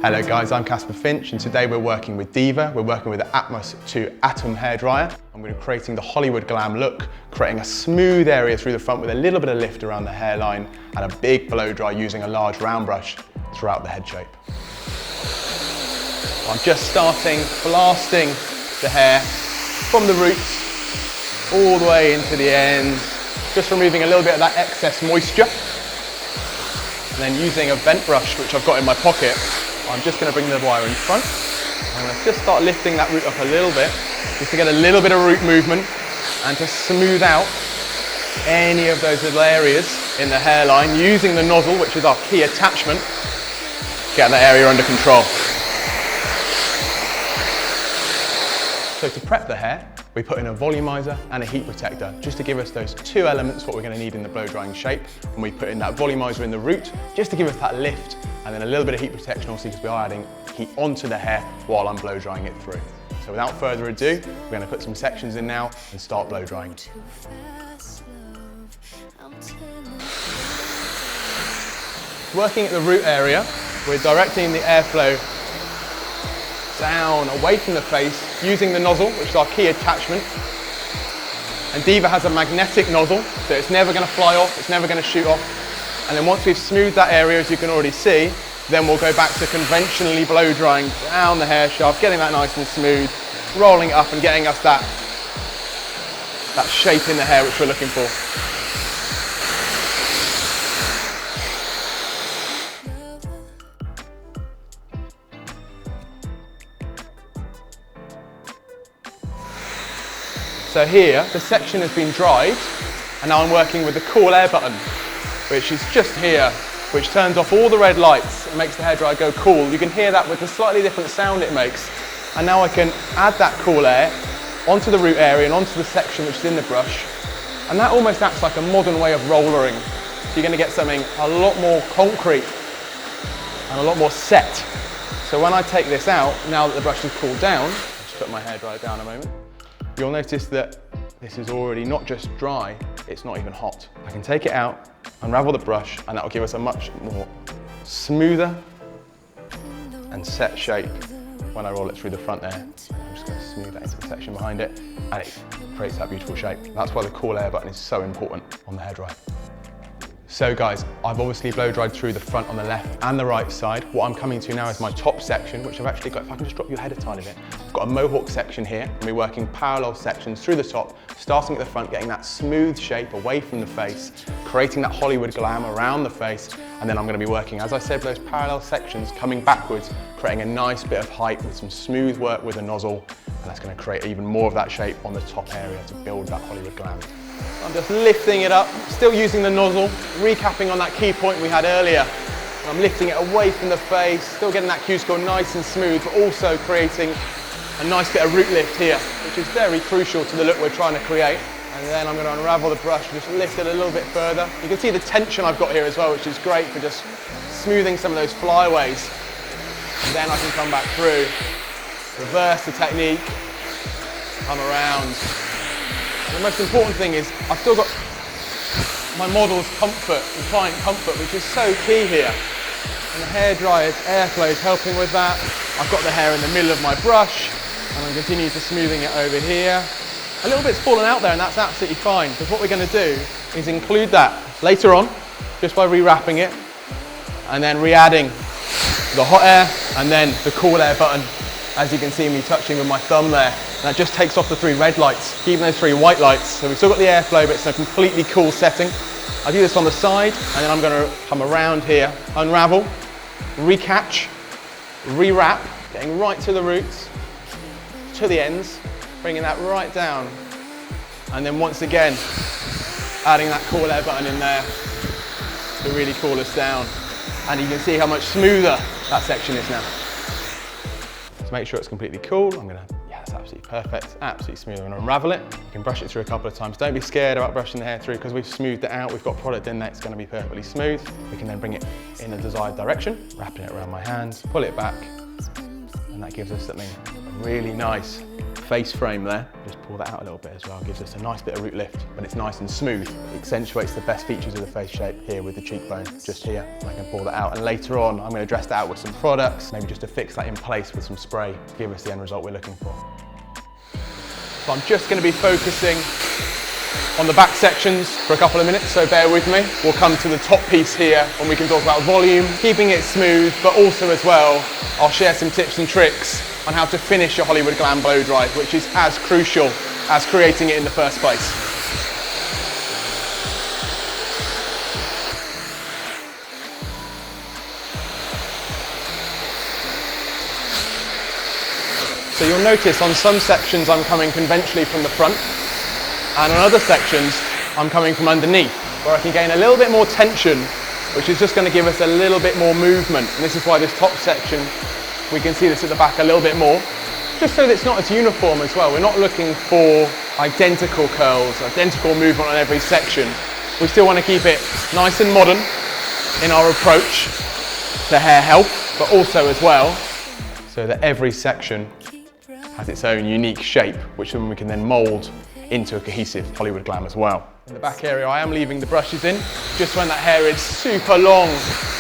Hello guys, I'm Caspar Finch and today we're working with Diva. We're working with the Atmos 2 Atom hairdryer. And we're creating the Hollywood Glam look, creating a smooth area through the front with a little bit of lift around the hairline and a big blow dry using a large round brush throughout the head shape. I'm just starting blasting the hair from the roots all the way into the end, just removing a little bit of that excess moisture. And then using a vent brush, which I've got in my pocket, I'm just going to bring the wire in front. I'm going to just start lifting that root up a little bit, just to get a little bit of root movement and to smooth out any of those little areas in the hairline, using the nozzle, which is our key attachment, get that area under control. So to prep the hair, we put in a volumizer and a heat protector, just to give us those two elements, what we're going to need in the blow drying shape. And we put in that volumizer in the root, just to give us that lift, and then a little bit of heat protection also because we are adding heat onto the hair while I'm blow drying it through. So without further ado, we're going to put some sections in now and start blow drying. Working at the root area, we're directing the airflow down, away from the face, using the nozzle, which is our key attachment. And Diva has a magnetic nozzle, so it's never going to fly off, it's never going to shoot off. And then once we've smoothed that area, as you can already see, then we'll go back to conventionally blow drying down the hair shaft, getting that nice and smooth, rolling it up and getting us that shape in the hair which we're looking for. So here, the section has been dried, and now I'm working with the cool air button, which is just here, which turns off all the red lights and makes the hairdryer go cool. You can hear that with the slightly different sound it makes. And now I can add that cool air onto the root area and onto the section which is in the brush. And that almost acts like a modern way of rollering. So you're going to get something a lot more concrete and a lot more set. So when I take this out, now that the brush has cooled down, just put my hairdryer down a moment, you'll notice that this is already not just dry, it's not even hot. I can take it out, unravel the brush, and that will give us a much more smoother and set shape when I roll it through the front there. I'm just going to smooth that into the section behind it, and it creates that beautiful shape. That's why the cool air button is so important on the hairdryer. So guys, I've obviously blow dried through the front on the left and the right side. What I'm coming to now is my top section, which I've actually got, if I can just drop your head a tiny bit, I've got a mohawk section here, and we're working parallel sections through the top, starting at the front, getting that smooth shape away from the face, creating that Hollywood glam around the face, and then I'm going to be working, as I said, those parallel sections, coming backwards, creating a nice bit of height with some smooth work with a nozzle, and that's going to create even more of that shape on the top area to build that Hollywood glam. I'm just lifting it up, still using the nozzle, recapping on that key point we had earlier. I'm lifting it away from the face, still getting that cuticle nice and smooth, but also creating a nice bit of root lift here, which is very crucial to the look we're trying to create. And then I'm going to unravel the brush and just lift it a little bit further. You can see the tension I've got here as well, which is great for just smoothing some of those flyaways. And then I can come back through, reverse the technique, come around. The most important thing is I've still got my model's comfort and client comfort, which is so key here. And the hairdryer's airflow is helping with that. I've got the hair in the middle of my brush, and I'm continuing to smoothing it over here. A little bit's fallen out there, and that's absolutely fine, because what we're going to do is include that later on, just by re-wrapping it, and then re-adding the hot air, and then the cool air button, as you can see me touching with my thumb there. That just takes off the three red lights, keeping those three white lights. So we've still got the airflow, but it's a completely cool setting. I do this on the side, and then I'm going to come around here, unravel, recatch, re-wrap, getting right to the roots, to the ends, bringing that right down. And then once again, adding that cool air button in there to really cool us down. And you can see how much smoother that section is now. To make sure it's completely cool, I'm going to, yeah, that's absolutely perfect, absolutely smooth. I'm going to unravel it. You can brush it through a couple of times. Don't be scared about brushing the hair through, because we've smoothed it out. We've got product in there, it's going to be perfectly smooth. We can then bring it in the desired direction, wrapping it around my hands, pull it back, and that gives us something Really nice face frame there. Just pull that out a little bit as well. Gives us a nice bit of root lift when it's nice and smooth. It accentuates the best features of the face shape here with the cheekbone, just here. I can pull that out. And later on, I'm going to dress that out with some products, maybe just to fix that in place with some spray to give us the end result we're looking for. So I'm just going to be focusing on the back sections for a couple of minutes, so bear with me. We'll come to the top piece here when we can talk about volume, keeping it smooth, but also as well, I'll share some tips and tricks on how to finish your Hollywood Glam blow dry, which is as crucial as creating it in the first place. So you'll notice on some sections I'm coming conventionally from the front, and on other sections I'm coming from underneath, where I can gain a little bit more tension, which is just going to give us a little bit more movement. And this is why this top section, we can see this at the back a little bit more, just so that it's not as uniform as well. We're not looking for identical curls, identical movement on every section. We still want to keep it nice and modern in our approach to hair health, but also as well, so that every section has its own unique shape, which we can then mould into a cohesive Hollywood Glam as well. In the back area, I am leaving the brushes in, just when that hair is super long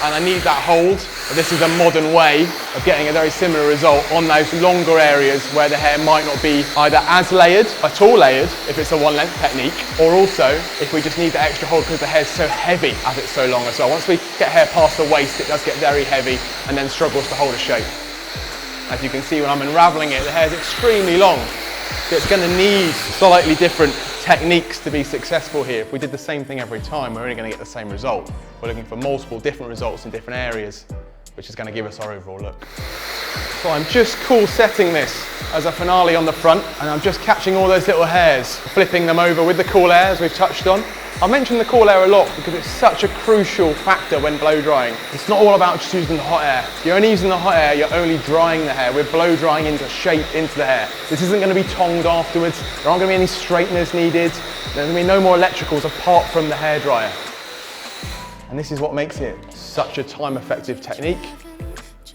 and I need that hold. But this is a modern way of getting a very similar result on those longer areas where the hair might not be either as layered, at all layered, if it's a one length technique, or also if we just need the extra hold because the hair's so heavy as it's so long as well. Once we get hair past the waist, it does get very heavy and then struggles to hold a shape. As you can see when I'm unraveling it, the hair is extremely long. So it's going to need slightly different techniques to be successful here. If we did the same thing every time, we're only going to get the same result. We're looking for multiple different results in different areas, which is going to give us our overall look. So I'm just cool setting this as a finale on the front, and I'm just catching all those little hairs, flipping them over with the cool air as we've touched on. I mention the cool air a lot because it's such a crucial factor when blow drying. It's not all about just using the hot air. If you're only using the hot air, you're only drying the hair. We're blow drying into shape into the hair. This isn't going to be tongued afterwards. There aren't going to be any straighteners needed. There's going to be no more electricals apart from the hairdryer. And this is what makes it such a time-effective technique.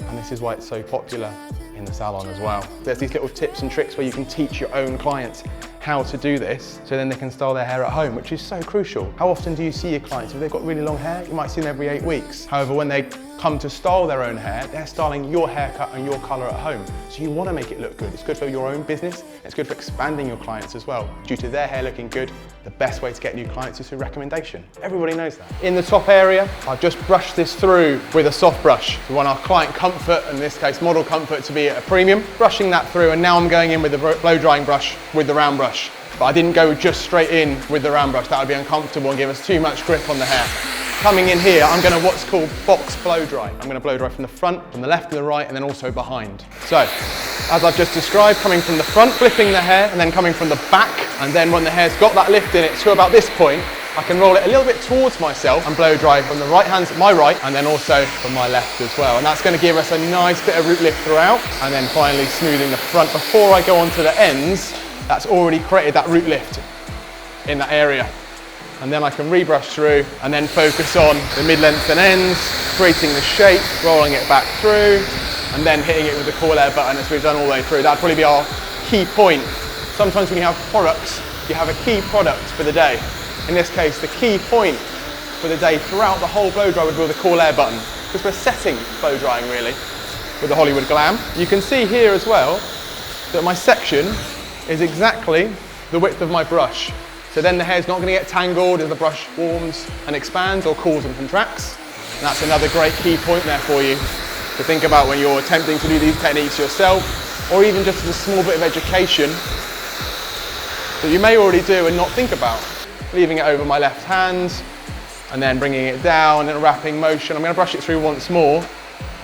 And this is why it's so popular in the salon as well. There's these little tips and tricks where you can teach your own clients how to do this, so then they can style their hair at home, which is so crucial. How often do you see your clients? If they've got really long hair, you might see them every 8 weeks. However, when they come to style their own hair, they're styling your haircut and your colour at home. So you want to make it look good. It's good for your own business. It's good for expanding your clients as well. Due to their hair looking good, the best way to get new clients is through recommendation. Everybody knows that. In the top area, I've just brushed this through with a soft brush. We want our client comfort, in this case model comfort, to be at a premium. Brushing that through, and now I'm going in with the blow drying brush with the round brush. But I didn't go just straight in with the round brush. That would be uncomfortable and give us too much grip on the hair. Coming in here, I'm going to what's called box blow dry. I'm going to blow dry from the front, from the left to the right, and then also behind. So, as I've just described, coming from the front, flipping the hair, and then coming from the back, and then when the hair's got that lift in it to about this point, I can roll it a little bit towards myself and blow dry from the right hand, my right, and then also from my left as well. And that's going to give us a nice bit of root lift throughout, and then finally smoothing the front. Before I go on to the ends, that's already created that root lift in that area. And then I can rebrush through and then focus on the mid-length and ends, creating the shape, rolling it back through, and then hitting it with the cool air button as we've done all the way through. That'd probably be our key point. Sometimes when you have products, you have a key product for the day. In this case, the key point for the day throughout the whole blow dry would be the cool air button, because we're setting blow drying really with the Hollywood Glam. You can see here as well that my section is exactly the width of my brush. So then the hair's not going to get tangled as the brush warms and expands or cools and contracts. And that's another great key point there for you to think about when you're attempting to do these techniques yourself, or even just as a small bit of education that you may already do and not think about. Leaving it over my left hand and then bringing it down in a wrapping motion. I'm going to brush it through once more.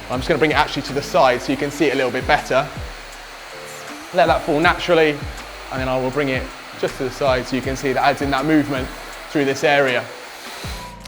I'm just going to bring it actually to the side so you can see it a little bit better. Let that fall naturally, and then I will bring it just to the side so you can see that adds in that movement through this area.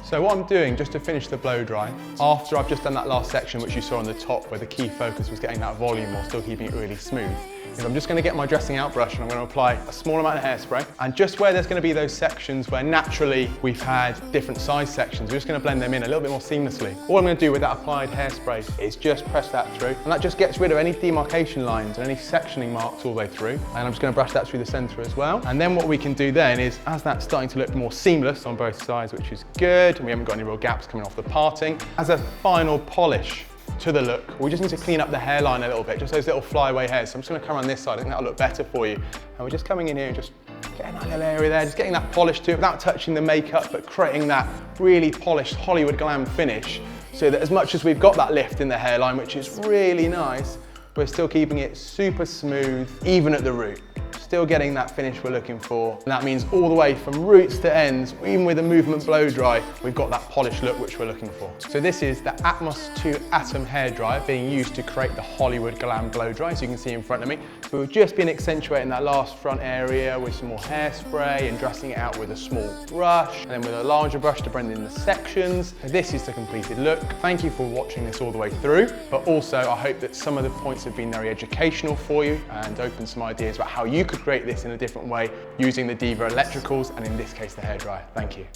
So what I'm doing just to finish the blow dry, after I've just done that last section which you saw on the top where the key focus was getting that volume while still keeping it really smooth, is I'm just going to get my dressing out brush and I'm going to apply a small amount of hairspray. And just where there's going to be those sections where naturally we've had different size sections, we're just going to blend them in a little bit more seamlessly. All I'm going to do with that applied hairspray is just press that through, and that just gets rid of any demarcation lines and any sectioning marks all the way through. And I'm just going to brush that through the center as well. And then what we can do then is, as that's starting to look more seamless on both sides, which is good, and we haven't got any real gaps coming off the parting, as a final polish to the look, we just need to clean up the hairline a little bit, just those little flyaway hairs. So I'm just going to come around this side, I think that'll look better for you. And we're just coming in here and just getting that little area there, just getting that polish to it without touching the makeup, but creating that really polished Hollywood Glam finish, so that as much as we've got that lift in the hairline, which is really nice, we're still keeping it super smooth, even at the root. Still getting that finish we're looking for. And that means all the way from roots to ends, even with a movement blow dry, we've got that polished look which we're looking for. So this is the Atmos 2 Atom hairdryer being used to create the Hollywood Glam blow dry, so you can see in front of me. So we've just been accentuating that last front area with some more hairspray and dressing it out with a small brush, and then with a larger brush to blend in the sections. So this is the completed look. Thank you for watching this all the way through, but also I hope that some of the points have been very educational for you and opened some ideas about how you could create this in a different way using the Diva electricals, and in this case the hairdryer. Thank you.